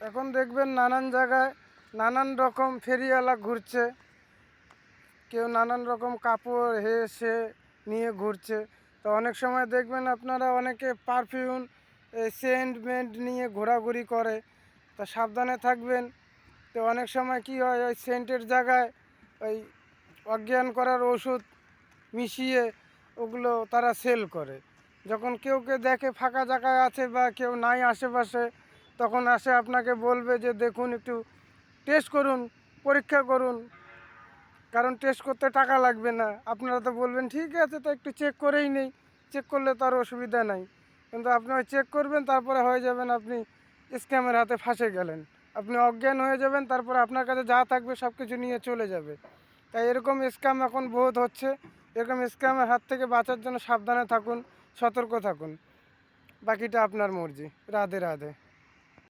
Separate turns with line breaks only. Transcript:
এখন দেখবেন নানান জায়গায় নানান রকম ফেরিওয়ালা ঘুরছে, কেউ নানান রকম কাপড় সে নিয়ে ঘুরছে। তো অনেক সময় দেখবেন আপনারা অনেকে পারফিউম সেন্ট মেন্ট নিয়ে ঘোরাঘুরি করে, তা সাবধানে থাকবেন। তো অনেক সময় কি হয়, ওই সেন্টের জায়গায় ওই অজ্ঞান করার ওষুধ মিশিয়ে ওগুলো তারা সেল করে। যখন কেউ দেখে ফাঁকা জায়গায় আছে বা কেউ নাই আশেপাশে, তখন আসে আপনাকে বলবে যে দেখুন, একটু টেস্ট করুন, পরীক্ষা করুন। কারণ টেস্ট করতে টাকা লাগবে না। আপনারা তো বলবেন ঠিক আছে, তো একটু চেক করেই নেই, চেক করলে তার অসুবিধা নাই। কিন্তু আপনি ওই চেক করবেন, তারপরে হয়ে যাবেন আপনি স্ক্যামের হাতে ফাঁসে গেলেন। আপনি অজ্ঞান হয়ে যাবেন, তারপরে আপনার কাছে যা থাকবে সব কিছু নিয়ে চলে যাবে। তাই এরকম স্ক্যাম এখন বহুত হচ্ছে। এরকম স্ক্যামের হাত থেকে বাঁচার জন্য সাবধানে থাকুন, সতর্ক থাকুন। বাকিটা আপনার মর্জি। রাধে রাধে।